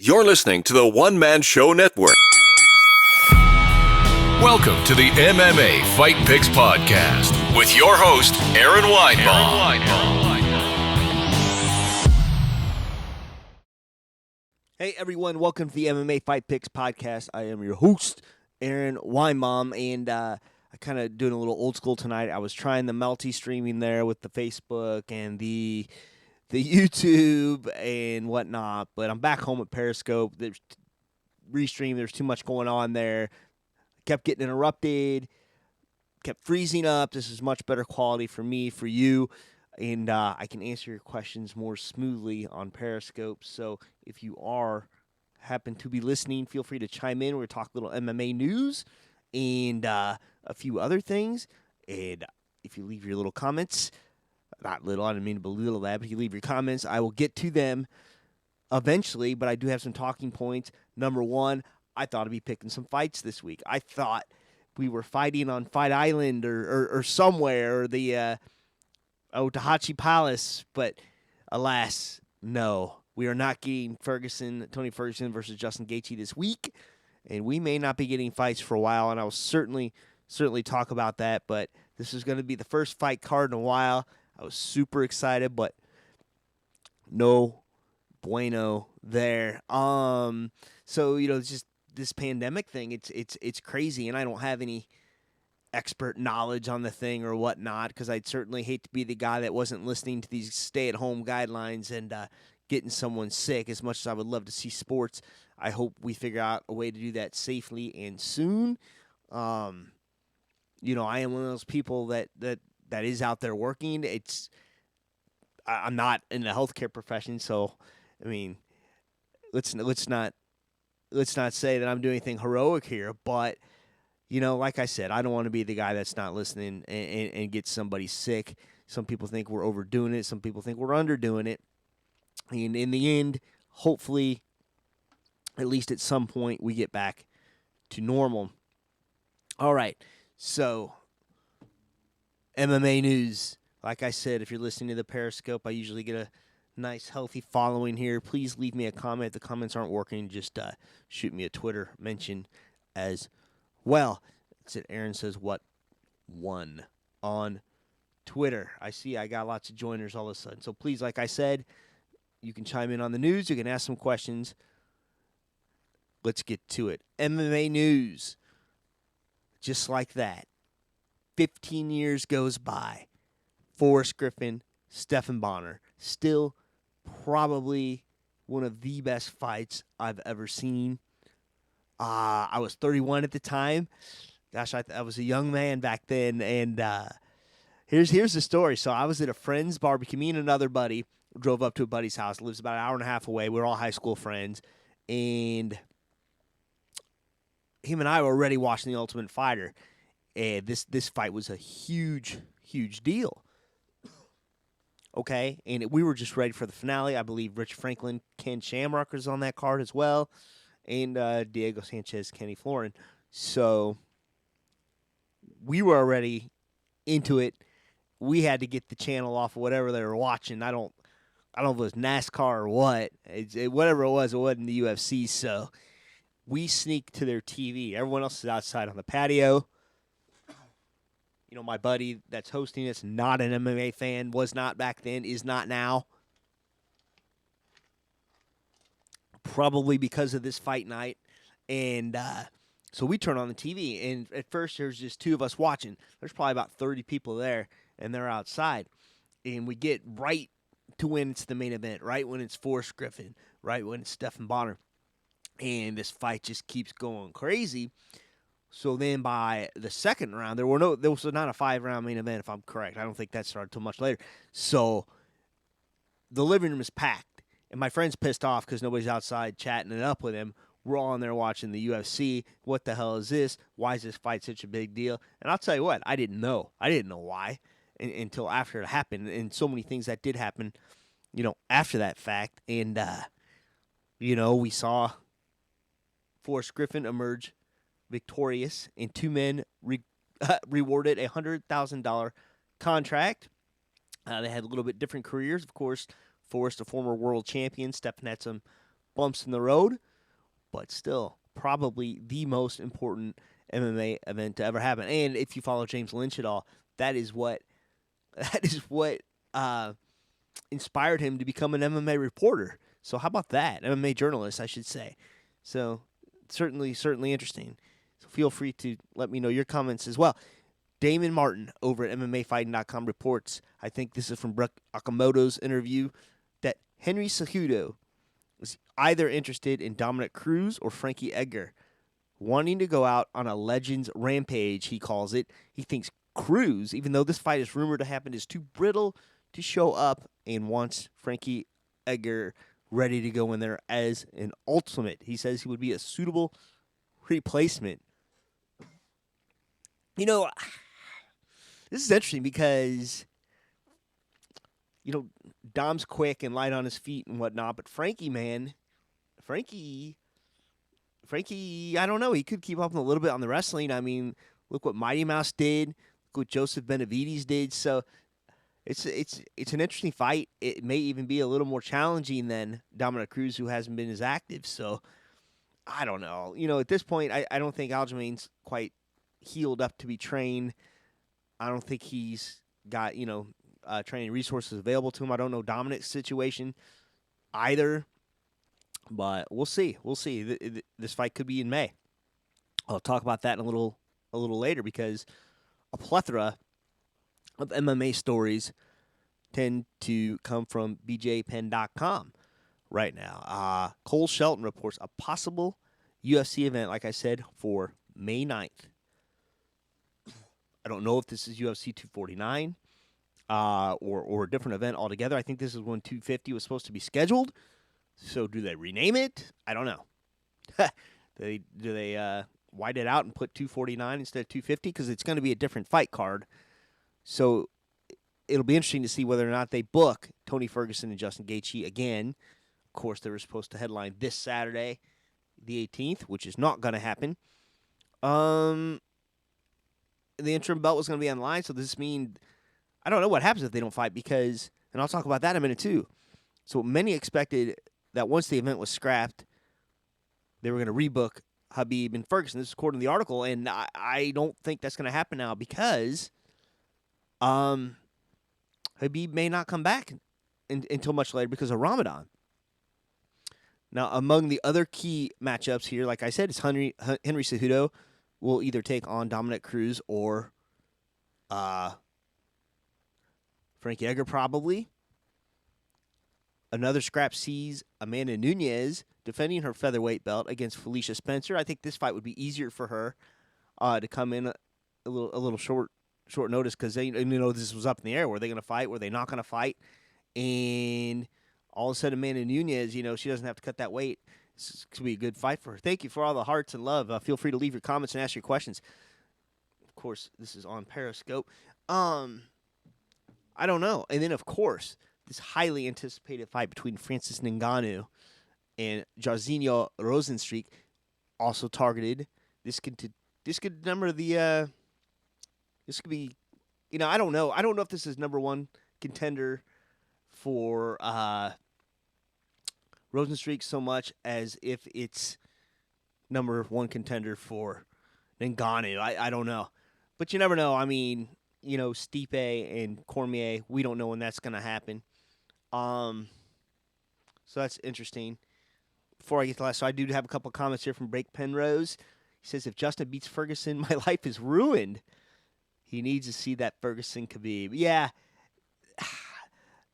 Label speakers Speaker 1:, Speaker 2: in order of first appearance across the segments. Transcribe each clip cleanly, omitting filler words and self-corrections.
Speaker 1: You're listening to the One Man Show Network. Welcome to the MMA Fight Picks podcast with your host, Aaron Weinbaum.
Speaker 2: Hey everyone, welcome to the MMA Fight Picks podcast. I am your host, Aaron Weinbaum, and I kind of doing a little old school tonight. I was trying the multi-streaming there with the Facebook and the YouTube and whatnot, but I'm back home at Periscope. There's Restream. There's too much going on there. Kept getting interrupted, kept freezing up. This is much better quality for me, for you, and I can answer your questions more smoothly on Periscope. So if you happen to be listening, feel free to chime in. We're talking a little MMA news and a few other things. And if you leave your little comments, not little, I didn't mean to belittle that, but if you leave your comments, I will get to them eventually. But I do have some talking points. Number one, I thought I'd be picking some fights this week. I thought we were fighting on Fight Island or somewhere, or the Tahachi Palace, but alas, no. We are not getting Tony Ferguson versus Justin Gaethje this week, and we may not be getting fights for a while, and I will certainly talk about that, but this is going to be the first fight card in a while. I was super excited, but no bueno there. So, it's just this pandemic thing, it's crazy, and I don't have any expert knowledge on the thing or whatnot, because I'd certainly hate to be the guy that wasn't listening to these stay-at-home guidelines and getting someone sick. As much as I would love to see sports, I hope we figure out a way to do that safely and soon. I am one of those people that is out there working. I'm not in the healthcare profession, so I mean, let's not say that I'm doing anything heroic here, but like I said, I don't want to be the guy that's not listening and get somebody sick. Some people think we're overdoing it. Some people think we're underdoing it. And in the end, hopefully, at least at some point, we get back to normal. All right, so MMA news. Like I said, if you're listening to the Periscope, I usually get a nice, healthy following here. Please leave me a comment. If the comments aren't working, just shoot me a Twitter mention as well. That's it. Aaron says, what one on Twitter. I see I got lots of joiners all of a sudden. So please, like I said, you can chime in on the news. You can ask some questions. Let's get to it. MMA news. Just like that. 15 years goes by. Forrest Griffin, Stephen Bonnar. Still probably one of the best fights I've ever seen. I was 31 at the time. Gosh, I was a young man back then. And here's the story. So I was at a friend's barbecue. Me and another buddy drove up to a buddy's house. Lives about an hour and a half away. We were all high school friends. And him and I were already watching The Ultimate Fighter. And this fight was a huge, huge deal. Okay? And we were just ready for the finale. I believe Rich Franklin, Ken Shamrock was on that card as well. And Diego Sanchez, Kenny Florin. So we were already into it. We had to get the channel off of whatever they were watching. I don't know if it was NASCAR or what. Whatever it wasn't the UFC. So we sneaked to their TV. Everyone else is outside on the patio. My buddy that's hosting it's not an MMA fan, was not back then, is not now. Probably because of this fight night. And so we turn on the TV, and at first there's just two of us watching. There's probably about 30 people there, and they're outside. And we get right to when it's the main event, right when it's Forrest Griffin, right when it's Stephen Bonnar. And this fight just keeps going crazy. So then by the second round, there was not a 5-round main event, if I'm correct. I don't think that started till much later. So the living room is packed. And my friend's pissed off because nobody's outside chatting it up with him. We're all in there watching the UFC. What the hell is this? Why is this fight such a big deal? And I'll tell you what, I didn't know. I didn't know why until after it happened. And so many things that did happen, after that fact. And, we saw Forrest Griffin emerge victorious, and two men rewarded a $100,000 contract. They had a little bit different careers, of course. Forrest, a former world champion. Stephen had some bumps in the road, but still probably the most important MMA event to ever happen. And if you follow James Lynch at all, that is what inspired him to become an MMA reporter. So how about that? MMA journalist, I should say. So certainly interesting. So feel free to let me know your comments as well. Damon Martin over at MMAfighting.com reports, I think this is from Brooke Okamoto's interview, that Henry Cejudo is either interested in Dominic Cruz or Frankie Edgar, wanting to go out on a Legends Rampage, he calls it. He thinks Cruz, even though this fight is rumored to happen, is too brittle to show up, and wants Frankie Edgar ready to go in there as an ultimate. He says he would be a suitable replacement. You know, this is interesting because, you know, Dom's quick and light on his feet and whatnot, but Frankie, I don't know. He could keep up a little bit on the wrestling. I mean, look what Mighty Mouse did. Look what Joseph Benavides did. So it's an interesting fight. It may even be a little more challenging than Dominic Cruz, who hasn't been as active. So I don't know. You know, at this point, I don't think Aljamain's quite healed up to be trained. I don't think he's got, training resources available to him. I don't know Dominic's situation either, but we'll see. This fight could be in May. I'll talk about that in a little later, because a plethora of MMA stories tend to come from BJPenn.com right now. Cole Shelton reports a possible UFC event, like I said, for May 9th. I don't know if this is UFC 249 or a different event altogether. I think this is when 250 was supposed to be scheduled. So do they rename it? I don't know. Do they wide it out and put 249 instead of 250? Because it's going to be a different fight card. So it'll be interesting to see whether or not they book Tony Ferguson and Justin Gaethje again. Of course, they were supposed to headline this Saturday, the 18th, which is not going to happen. The interim belt was going to be online, so does this mean I don't know what happens if they don't fight, because, and I'll talk about that in a minute too. So many expected that once the event was scrapped, they were going to rebook Khabib and Ferguson. This is according to the article, and I don't think that's going to happen now, because Khabib may not come back until much later because of Ramadan. Now, among the other key matchups here, like I said, is Henry Cejudo will either take on Dominic Cruz or Frankie Edgar, probably. Another scrap sees Amanda Nunes defending her featherweight belt against Felicia Spencer. I think this fight would be easier for her to come in a little short notice, because they this was up in the air. Were they going to fight? Were they not going to fight? And all of a sudden, Amanda Nunes, she doesn't have to cut that weight. This could be a good fight for her. Thank you for all the hearts and love. Feel free to leave your comments and ask your questions. Of course, this is on Periscope. I don't know. And then, of course, this highly anticipated fight between Francis Ngannou and Jairzinho Rozenstruik, also targeted. This could number the. This could be, I don't know. I don't know if this is number one contender for Rozenstruik so much as if it's number one contender for Ngannou. I don't know. But you never know. I mean, Stipe and Cormier, we don't know when that's going to happen. So that's interesting. Before I get to last, so I do have a couple of comments here from Blake Penrose. He says, if Justin beats Ferguson, my life is ruined. He needs to see that Ferguson Khabib. Yeah.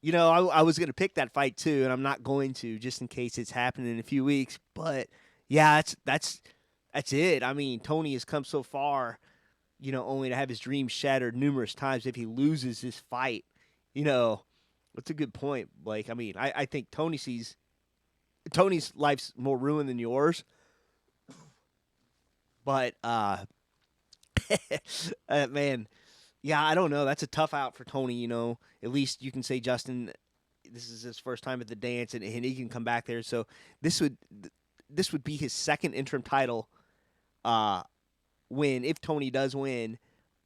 Speaker 2: I was going to pick that fight too, and I'm not going to, just in case it's happening in a few weeks. But yeah, that's it. I mean, Tony has come so far, only to have his dreams shattered numerous times if he loses this fight. That's a good point, Blake. I mean, I think Tony's life's more ruined than yours. But man. Yeah, I don't know. That's a tough out for Tony, At least you can say Justin, this is his first time at the dance, and he can come back there. So this would be his second interim title win, if Tony does win.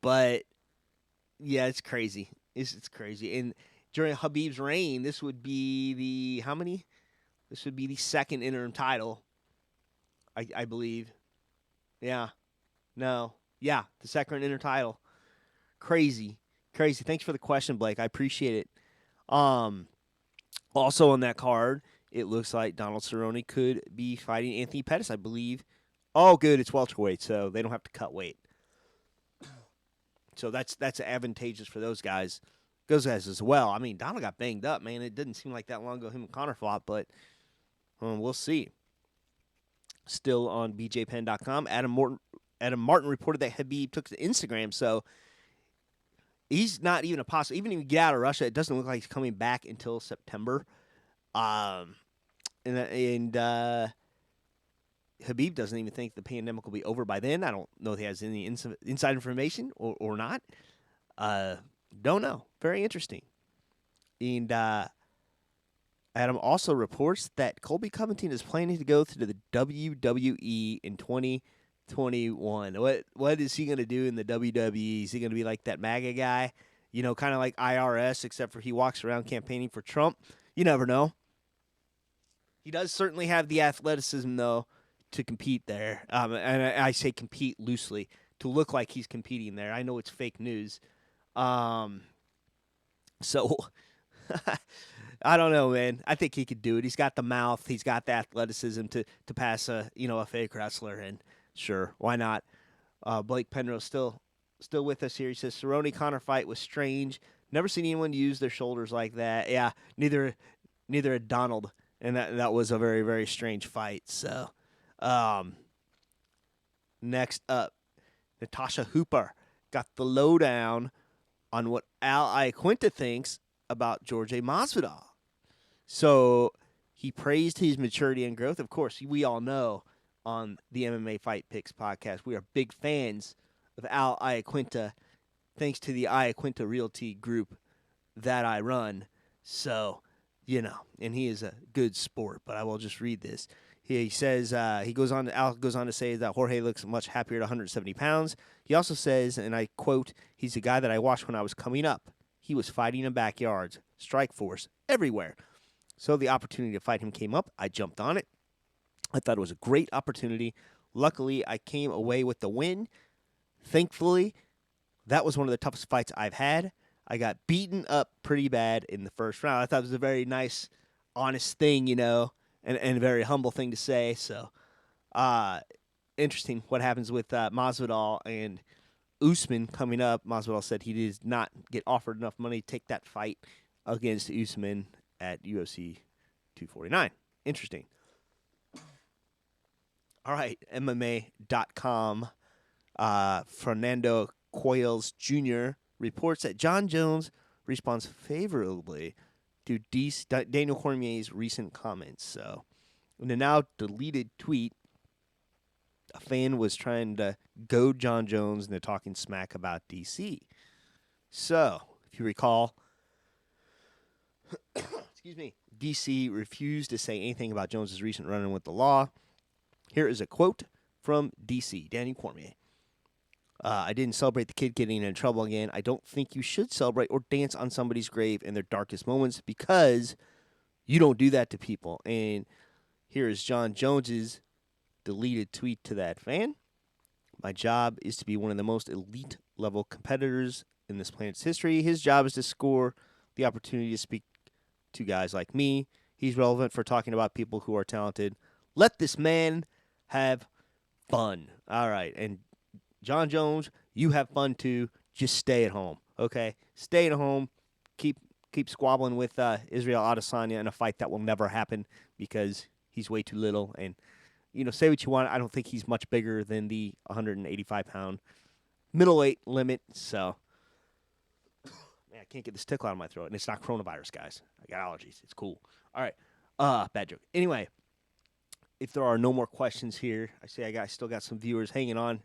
Speaker 2: But, yeah, it's crazy. It's crazy. And during Khabib's reign, this would be the, how many? This would be the second interim title, I believe. Yeah. No. Yeah, the second interim title. Crazy. Thanks for the question, Blake. I appreciate it. Also on that card, it looks like Donald Cerrone could be fighting Anthony Pettis, I believe. Oh, good. It's welterweight, so they don't have to cut weight. So that's advantageous for those guys as well. I mean, Donald got banged up, man. It didn't seem like that long ago him and Conor fought, but we'll see. Still on BJPenn.com, Adam Martin reported that Khabib took to Instagram, so he's not even a possible. Even if you get out of Russia, it doesn't look like he's coming back until September. And Khabib doesn't even think the pandemic will be over by then. I don't know if he has any inside information or not. Don't know. Very interesting. And Adam also reports that Colby Covington is planning to go to the WWE in 2021. What is he going to do in the WWE? Is he going to be like that MAGA guy? You know, kind of like IRS, except for he walks around campaigning for Trump. You never know. He does certainly have the athleticism, though, to compete there. And I say compete loosely, to look like he's competing there. I know it's fake news. So, I don't know, man. I think he could do it. He's got the mouth. He's got the athleticism to pass a fake wrestler. And sure, why not? Blake Penrose still with us here. He says, Cerrone-Conor fight was strange. Never seen anyone use their shoulders like that. Yeah, neither had Donald. And that was a very, very strange fight. So, next up, Natasha Hooper got the lowdown on what Al Iaquinta thinks about Jorge Masvidal. So he praised his maturity and growth. Of course, we all know on the MMA Fight Picks podcast, we are big fans of Al Iaquinta, thanks to the Iaquinta Realty Group that I run. So, and he is a good sport. But I will just read this. He says, Al goes on to say that Jorge looks much happier at 170 pounds. He also says, and I quote, he's a guy that I watched when I was coming up. He was fighting in backyards, strike force, everywhere. So the opportunity to fight him came up. I jumped on it. I thought it was a great opportunity. Luckily, I came away with the win. Thankfully, that was one of the toughest fights I've had. I got beaten up pretty bad in the first round. I thought it was a very nice, honest thing, and a very humble thing to say. So, interesting what happens with Masvidal and Usman coming up. Masvidal said he did not get offered enough money to take that fight against Usman at UFC 249. Interesting. All right, MMA.com. Fernando Coyles Jr. reports that John Jones responds favorably to Daniel Cormier's recent comments. So, in a now deleted tweet, a fan was trying to goad John Jones into talking smack about DC. So, if you recall, DC refused to say anything about Jones's recent run-in with the law. Here is a quote from DC, Daniel Cormier. I didn't celebrate the kid getting in trouble again. I don't think you should celebrate or dance on somebody's grave in their darkest moments because you don't do that to people. And here is John Jones's deleted tweet to that fan. My job is to be one of the most elite level competitors in this planet's history. His job is to score the opportunity to speak to guys like me. He's relevant for talking about people who are talented. Let this man have fun. All right. And John Jones, you have fun too. Just stay at home, okay? Stay at home. Keep squabbling with Israel Adesanya in a fight that will never happen because he's way too little. And, say what you want. I don't think he's much bigger than the 185-pound middleweight limit. So, man, I can't get this tickle out of my throat. And it's not coronavirus, guys. I got allergies. It's cool. All right. Bad joke. Anyway, if there are no more questions here, I still got some viewers hanging on.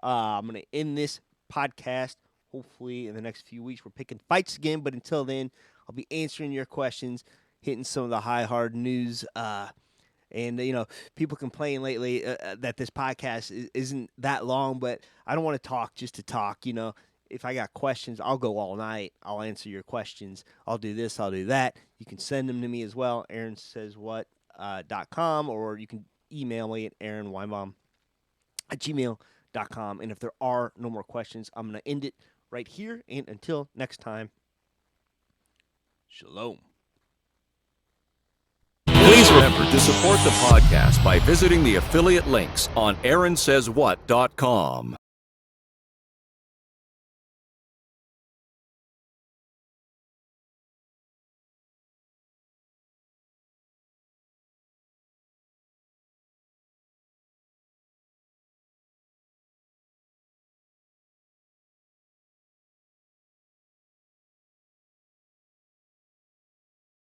Speaker 2: I'm going to end this podcast. Hopefully, in the next few weeks, we're picking fights again. But until then, I'll be answering your questions, hitting some of the hard news. And people complain lately that this podcast isn't that long. But I don't want to talk just to talk. If I got questions, I'll go all night. I'll answer your questions. I'll do this. I'll do that. You can send them to me as well. Aaron says what? aaronweinbaum.com, or you can email me at aaronweinbaum@gmail.com. And if there are no more questions, I'm going to end it right here. And until next time, Shalom.
Speaker 1: Please remember to support the podcast by visiting the affiliate links on AaronSaysWhat.com.